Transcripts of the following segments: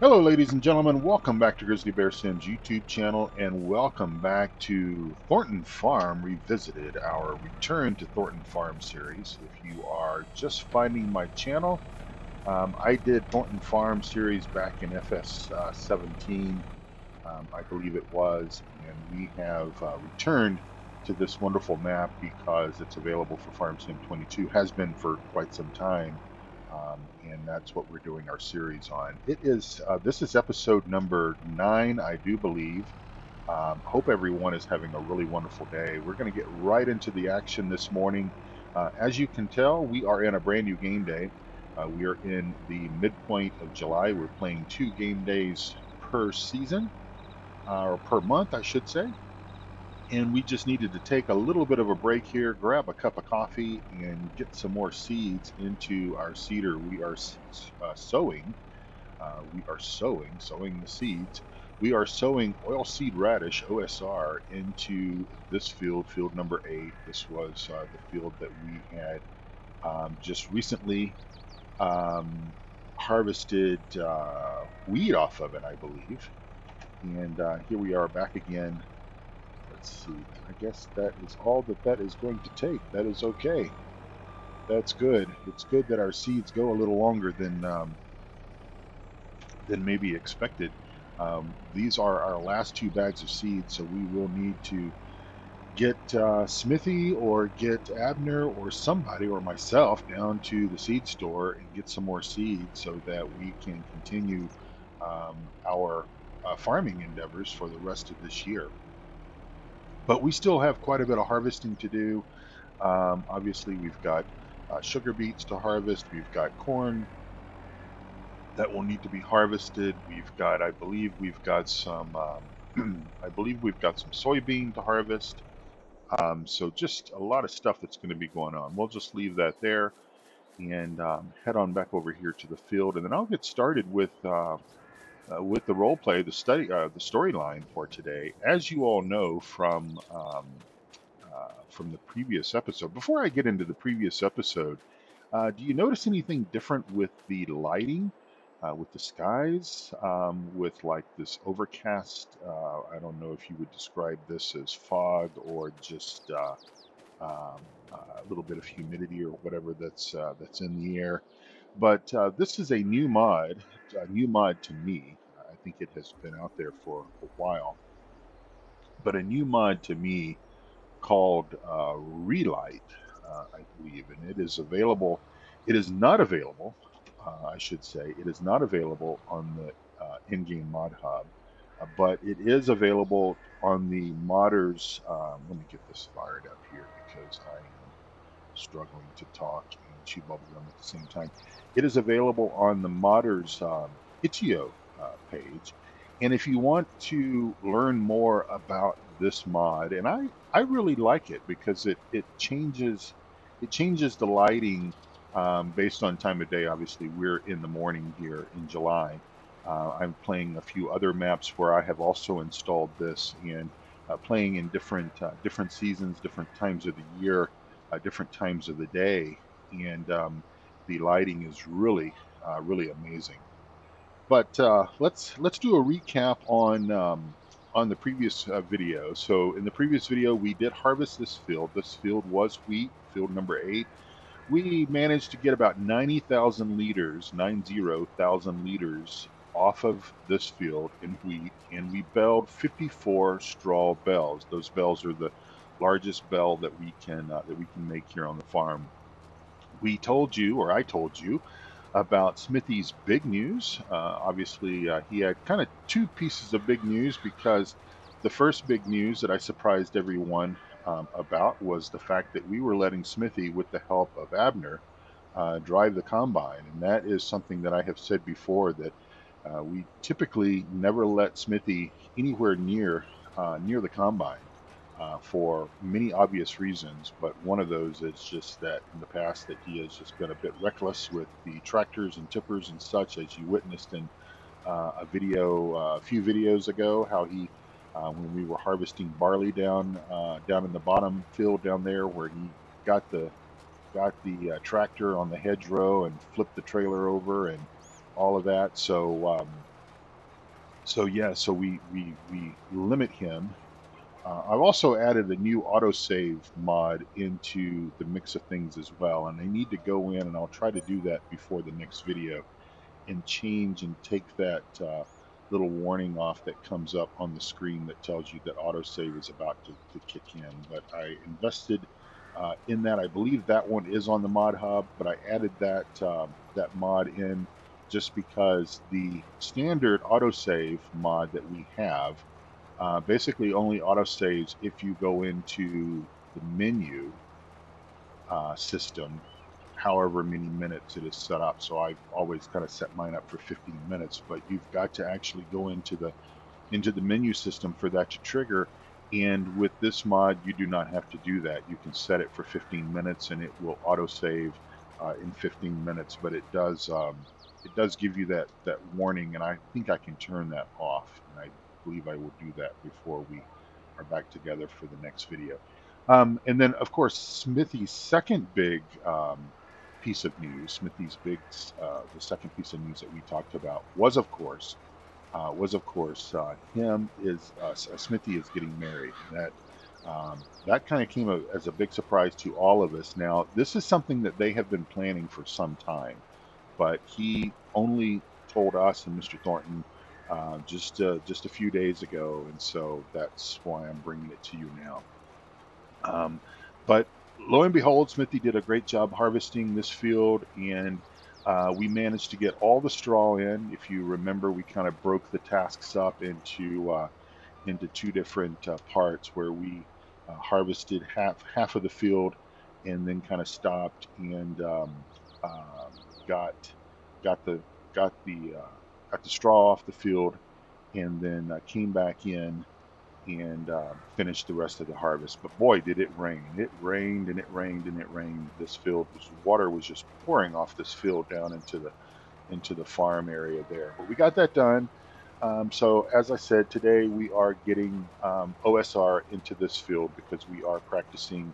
Hello, ladies and gentlemen. Welcome back to Grizzly Bear Sim's YouTube channel, and welcome back to Thornton Farm Revisited, our Return to Thornton Farm series. If you are just finding my channel, I did Thornton Farm series back in FS 17, I believe it was, and we have returned to this wonderful map because it's available for Farm Sim 22, has been for quite some time. And that's what we're doing our series on. This is episode number 9, I do believe. Hope everyone is having a really wonderful day. We're going to get right into the action this morning. As you can tell, we are in a brand new game day. We are in the midpoint of July. We're playing 2 game days per season, or per month, I should say. And we just needed to take a little bit of a break here, grab a cup of coffee, and get some more seeds into our seeder. We are sowing. Sowing the seeds. We are sowing oilseed radish (OSR) into this field, field number 8. This was the field that we had just recently um, harvested weed off of it, I believe. And here we are back again. Let's see. I guess that is all that is going to take. That is okay. That's good. It's good that our seeds go a little longer than maybe expected. These are our last 2 bags of seeds, so we will need to get Smithy or get Abner or somebody or myself down to the seed store and get some more seeds so that we can continue our farming endeavors for the rest of this year. But we still have quite a bit of harvesting to do. Obviously, we've got sugar beets to harvest. We've got corn that will need to be harvested. I believe we've got some, I believe we've got some soybean to harvest. So just a lot of stuff that's going to be going on. We'll just leave that there and head on back over here to the field, and then I'll get started with the role play, the storyline for today. As you all know from the previous episode. Before I get into the previous episode, do you notice anything different with the lighting, with the skies, with like this overcast? I don't know if you would describe this as fog or just a little bit of humidity or whatever that's in the air. But this is a new mod to me. I think it has been out there for a while, but a new mod to me called Relight, I believe, and it is available. It is not available, I should say, it is not available on the in-game mod hub, but it is available on the modders. Let me get this fired up here because I am struggling to talk and chew bubblegum at the same time. It is available on the modders itch.io page. And if you want to learn more about this mod, and I really like it because it changes the lighting based on time of day. Obviously, we're in the morning here in July. I'm playing a few other maps where I have also installed this and playing in different seasons, different times of the year, different times of the day, and the lighting is really amazing. But let's do a recap on the previous video. So in the previous video, we did harvest this field. This field was wheat, field number 8. We managed to get about 90,000 liters off of this field in wheat, and we belled 54 straw bells. Those bells are the largest bell that we can make here on the farm. We told you, or I told you, about Smithy's big news. Obviously, he had kind of 2 pieces of big news because the first big news that I surprised everyone about was the fact that we were letting Smithy, with the help of Abner, drive the combine. And that is something that I have said before, that we typically never let Smithy anywhere near the combine for many obvious reasons. But one of those is just that in the past that he has just been a bit reckless with the tractors and tippers and such, as you witnessed in a few videos ago, how he when we were harvesting barley down in the bottom field down there, where he got the tractor on the hedgerow and flipped the trailer over and all of that. So So yeah, so we limit him. I've also added a new autosave mod into the mix of things as well, and I need to go in and I'll try to do that before the next video and change and take that little warning off that comes up on the screen that tells you that autosave is about to kick in. But I invested in that. I believe that one is on the mod hub, but I added that mod in just because the standard autosave mod that we have basically only autosaves if you go into the menu system however many minutes it is set up. So I've always kind of set mine up for 15 minutes, but you've got to actually go into the menu system for that to trigger. And with this mod, you do not have to do that. You can set it for 15 minutes and it will autosave in 15 minutes, but it does give you that warning, and I think I can turn that off, and I believe I will do that before we are back together for the next video. And then, of course, Smithy's second big piece of news, the second piece of news that we talked about him is Smithy is getting married. That kind of came as a big surprise to all of us. Now, this is something that they have been planning for some time, but he only told us and Mr. Thornton just a few days ago, and so that's why I'm bringing it to you now. Um, but lo and behold, Smithy did a great job harvesting this field, and we managed to get all the straw in. If you remember, we kind of broke the tasks up into two different parts where we harvested half of the field, and then kind of stopped and got got the got the got the straw off the field, and then came back in and finished the rest of the harvest. But boy, did it rain! It rained and it rained and it rained. This field was water was just pouring off this field down into the farm area there. But we got that done. So as I said, today we are getting OSR into this field because we are practicing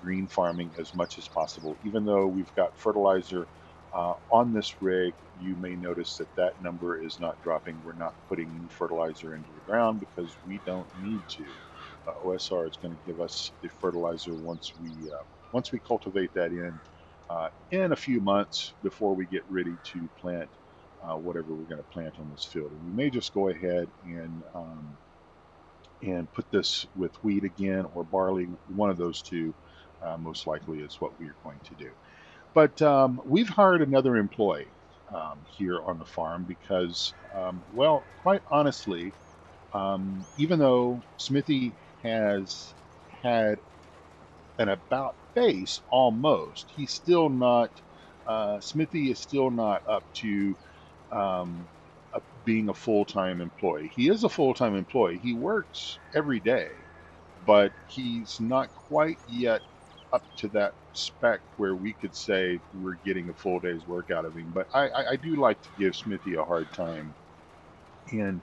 green farming as much as possible. Even though we've got fertilizer on this rig, you may notice that that number is not dropping. We're not putting any fertilizer into the ground because we don't need to. OSR is going to give us the fertilizer once we cultivate that in a few months before we get ready to plant whatever we're going to plant on this field. And we may just go ahead and put this with wheat again or barley. One of those two, most likely, is what we are going to do. But we've hired another employee here on the farm because, well, quite honestly, even though Smithy has had an about face almost, he's still not. Smithy is still not up to um, being a full time employee. He is a full time employee. He works every day, but he's not quite yet up to that spec where we could say we're getting a full day's work out of him. But I do like to give Smithy a hard time, and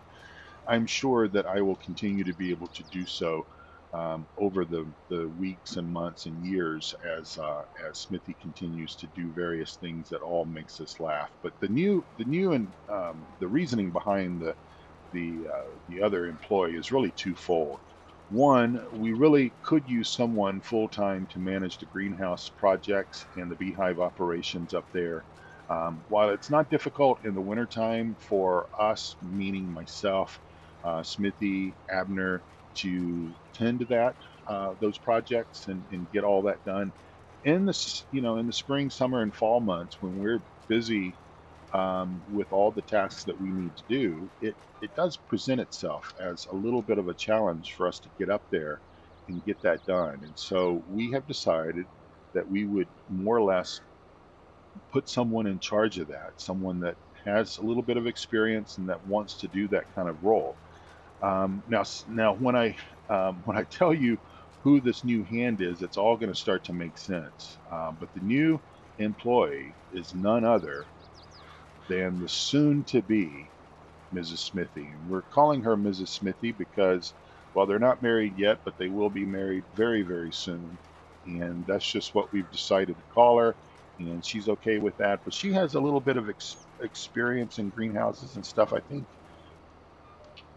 I'm sure that I will continue to be able to do so over the weeks and months and years as Smithy continues to do various things that all makes us laugh. But the new and the reasoning behind the other employee is really twofold. One, we really could use someone full time to manage the greenhouse projects and the beehive operations up there. While it's not difficult in the wintertime for us, meaning myself, Smithy, Abner, to tend to those projects and get all that done in in the spring, summer, and fall months when we're busy with all the tasks that we need to do, it does present itself as a little bit of a challenge for us to get up there and get that done. And so we have decided that we would more or less put someone in charge of that, someone that has a little bit of experience and that wants to do that kind of role. Now when I tell you who this new hand is, it's all going to start to make sense. But the new employee is none other than the soon to be Mrs. Smithy. And we're calling her Mrs. Smithy because, well, they're not married yet, but they will be married very, very soon. And that's just what we've decided to call her. And she's okay with that. But she has a little bit of experience in greenhouses and stuff, I think.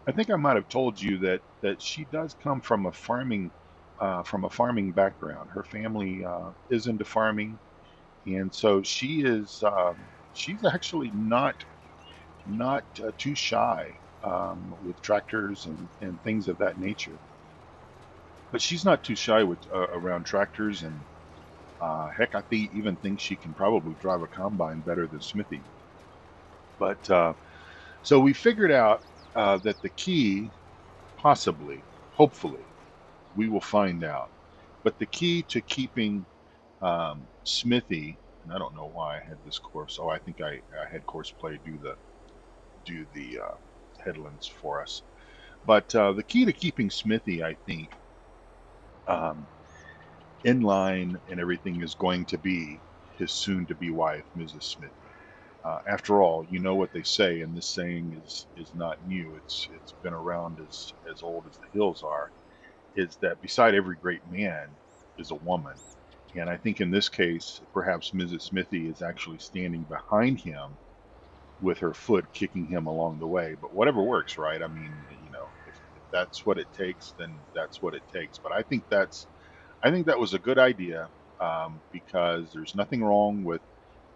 I think I might have told you that she does come from a farming background. Her family is into farming, and so she's actually not too shy with tractors and things of that nature. But she's not too shy with around tractors, and heck, even think she can probably drive a combine better than Smithy. But so we figured out that the key, possibly, hopefully, we will find out. But the key to keeping Smithy, and I don't know why I had this course. Oh, I think I had course play do the headlands for us. But the key to keeping Smithy, I think, um, in line and everything is going to be his soon-to-be wife, Mrs. Smithy. After all, you know what they say, and this saying is not new. It's been around as old as the hills are. Is that beside every great man is a woman, and I think in this case, perhaps Mrs. Smithy is actually standing behind him with her foot kicking him along the way. But whatever works, right? I mean, if that's what it takes, then that's what it takes. But I think that was a good idea because there's nothing wrong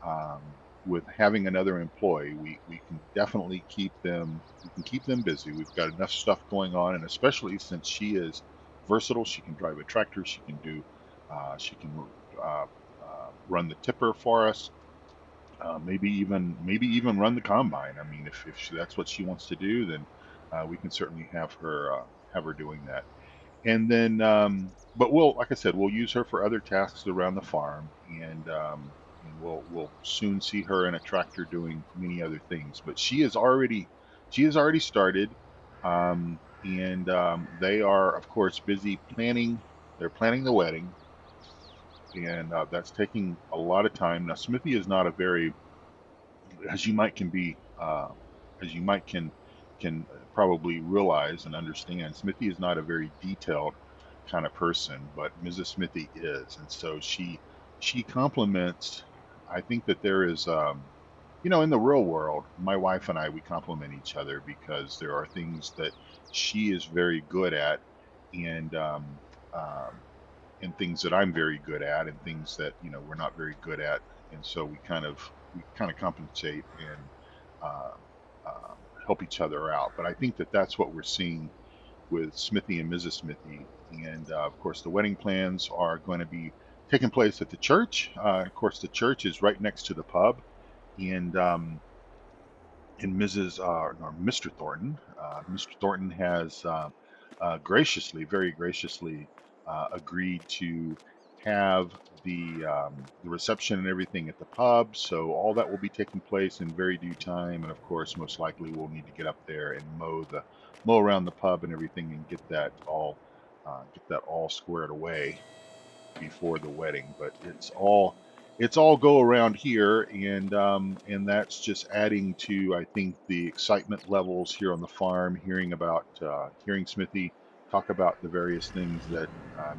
um, with having another employee. We can definitely keep them. We can keep them busy. We've got enough stuff going on, and especially since she is versatile, she can drive a tractor. She can do. She can run the tipper for us. Maybe even run the combine. I mean, if that's what she wants to do, then we can certainly have her doing that. And then, but like I said, we'll use her for other tasks around the farm, and we'll soon see her in a tractor doing many other things. But she has already started, and they are, of course, busy planning. They're planning the wedding, and that's taking a lot of time. Now, Smithy is not a very, as you might can be, as you might can probably realize and understand, Smithy is not a very detailed kind of person, but Mrs. Smithy is, and so she compliments. I think that there is, in the real world, my wife and I, we complement each other because there are things that she is very good at, and um, and things that I'm very good at, and things that we're not very good at, and so we kind of compensate and uh, um, help each other out. But I think that that's what we're seeing with Smithy and Mrs. Smithy, and of course the wedding plans are going to be taking place at the church. Of course, the church is right next to the pub, and Mrs. Or Mr. Thornton. Mr. Thornton has graciously, very graciously, agreed to have the reception and everything at the pub. So all that will be taking place in very due time, and of course, most likely we'll need to get up there and mow around the pub and everything, and get that all squared away before the wedding. But it's all go around here, and that's just adding to, I think, the excitement levels here on the farm. Hearing Smithy talk about the various things that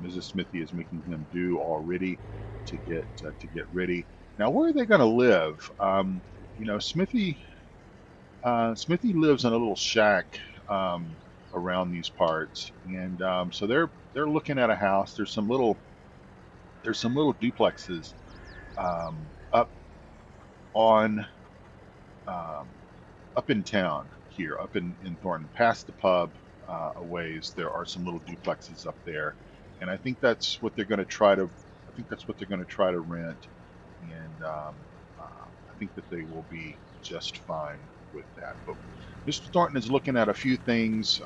Mrs. Smithy is making him do already to get ready. Now, where are they going to live? Smithy lives in a little shack around these parts, and so they're looking at a house. There's some little duplexes up on um, up in town here, up in Thornton, past the pub a ways. There are some little duplexes up there, and I think that's what they're going to try to. I think that's what they're going to try to rent, and I think that they will be just fine with that. But Mr. Thornton is looking at a few things.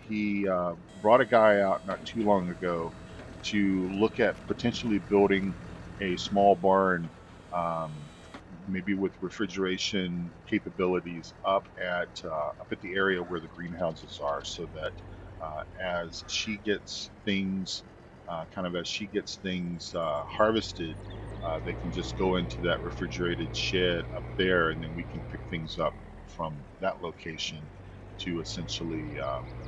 He brought a guy out not too long ago to look at potentially building a small barn, um, maybe with refrigeration capabilities up at the area where the greenhouses are, so that as she gets things harvested, they can just go into that refrigerated shed up there, and then we can pick things up from that location to essentially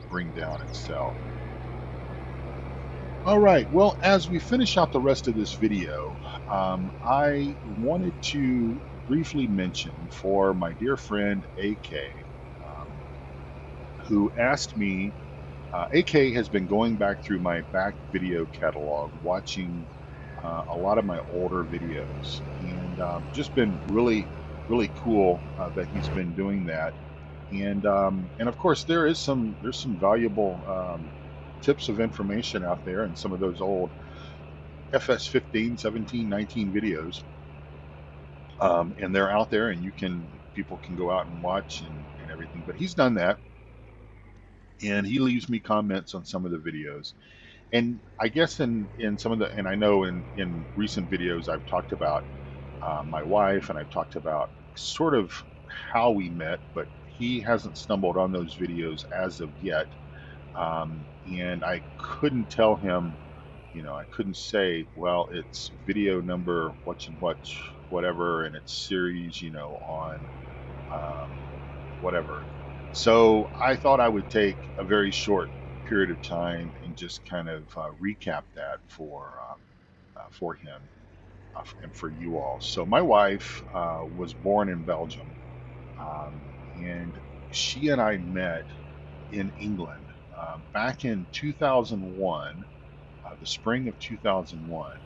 bring down and sell. All right. Well, as we finish out the rest of this video, I wanted to briefly mention for my dear friend AK, um, who asked me. AK has been going back through my back video catalog, watching a lot of my older videos, and just been really, really cool that he's been doing that. And of course, there's some valuable tips of information out there in some of those old FS 15, 17, 19 videos, and they're out there, and people can go out and watch and everything. But he's done that, and he leaves me comments on some of the videos. And I guess in some of the, and I know in recent videos I've talked about my wife, and I've talked about sort of how we met, but he hasn't stumbled on those videos as of yet. And I couldn't tell him, I couldn't say, well, it's video number what, whatever, and it's series, on um, whatever. So I thought I would take a very short period of time and just kind of recap that for him and for you all. So my wife was born in Belgium, and she and I met in England back in 2001, the spring of 2001.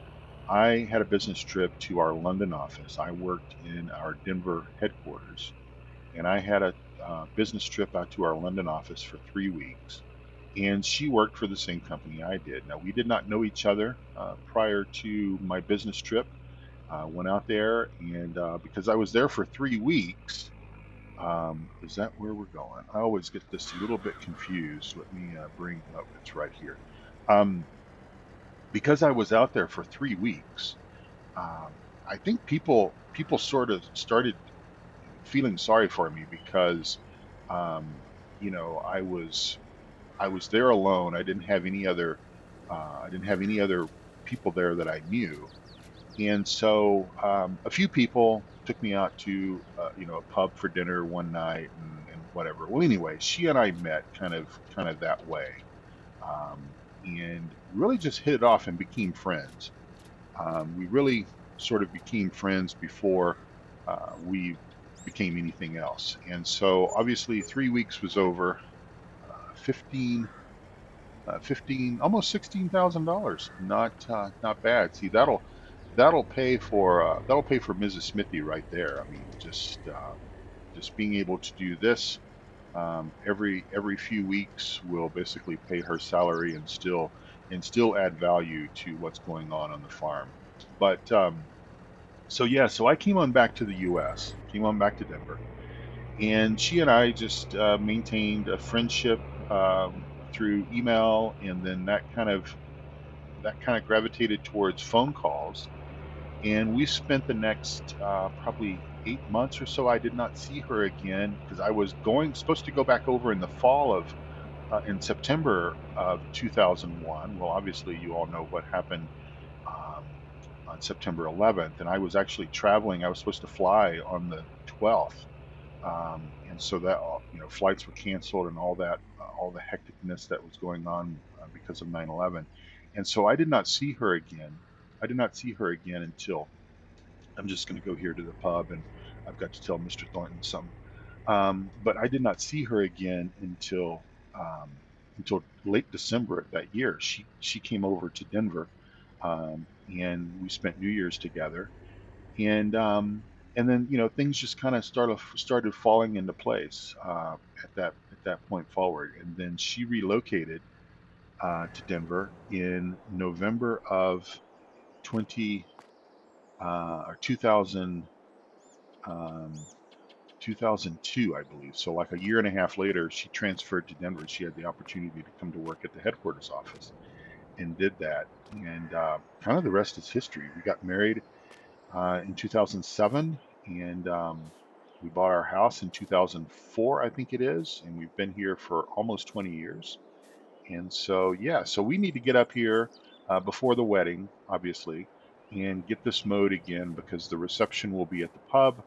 I had a business trip to our London office. I worked in our Denver headquarters, and I had a business trip out to our London office for 3 weeks. And she worked for the same company I did. Now, we did not know each other prior to my business trip. Went out there, and because I was there for 3 weeks, is that where we're going? I always get this a little bit confused. Let me bring up, it's right here. Um, because I was out there for 3 weeks, I think people sort of started feeling sorry for me because, um, I was there alone. I didn't have any other people there that I knew, and so a few people took me out to a pub for dinner one night and whatever. Well, anyway, she and I met kind of that way, and really just hit it off and became friends. We really sort of became friends before we became anything else. And so obviously 3 weeks was over. 15 15 almost $16,000. Not bad. See, that'll pay for Mrs. Smithy right there. I mean, just being able to do this every few weeks will basically pay her salary and still add value to what's going on the farm. But so yeah, so I came on back to the U.S., came on back to Denver, and she and I just maintained a friendship through email, and then that kind of gravitated towards phone calls. And we spent the next probably 8 months or so. I did not see her again because I was going supposed to go back over in the fall of in September of 2001. Well, obviously, you all know what happened um, on September 11th, and I was actually traveling. I was supposed to fly on the 12th, and so that flights were canceled and all the hecticness that was going on because of 9/11, and so I did not see her again. I did not see her again until I'm just going to go here to the pub, and I've got to tell Mr. Thornton something. But I did not see her again um, until late December of that year. She came over to Denver, and we spent New Year's together, and um, and then things just kind of started falling into place at that point forward. And then she relocated to Denver in November of 20 or 2000 um, 2002, I believe. So like a year and a half later, she transferred to Denver. She had the opportunity to come to work at the headquarters office and did that. And kind of the rest is history. We got married in 2007, and we bought our house in 2004, I think it is, and we've been here for almost 20 years. And so, yeah, so we need to get up here before the wedding, obviously, and get this mode again because the reception will be at the pub,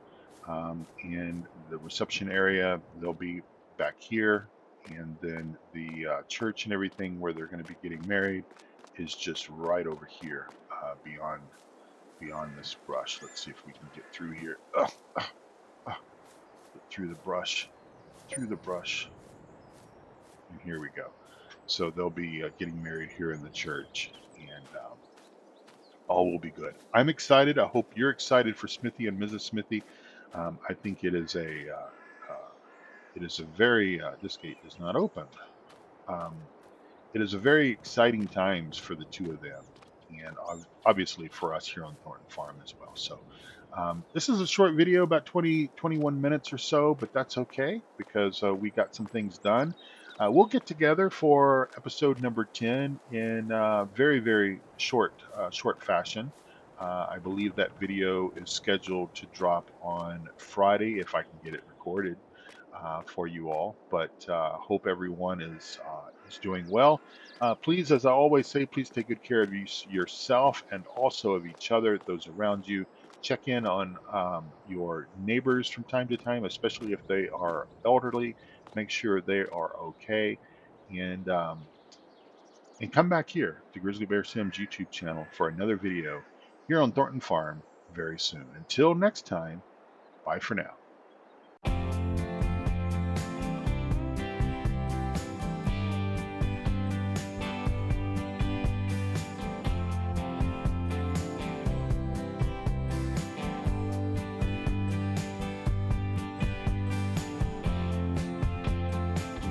and the reception area, they'll be back here, and then the church and everything where they're going to be getting married is just right over here beyond this brush. Let's see if we can get through here. Ugh, ugh, through the brush, through the brush. and here we go. So they'll be getting married here in the church, and all will be good. I'm excited. I hope you're excited for Smithy and Mrs. Smithy. I think it is a very this gate is not open. Um, it is a very exciting times for the two of them, and obviously for us here on Thornton Farm as well. So this is a short video, about 20 to 21 minutes or so, but that's okay because we got some things done. We'll get together for episode number 10 in very short fashion. I believe that video is scheduled to drop on Friday if I can get it recorded for you all. But hope everyone is doing well. Please, as I always say, please take good care of yourself and also of each other, those around you. Check in on your neighbors from time to time, especially if they are elderly. Make sure they are okay, and um, and come back here to Grizzly Bear Sim's YouTube channel for another video here on Thornton Farm very soon. Until next time, bye for now.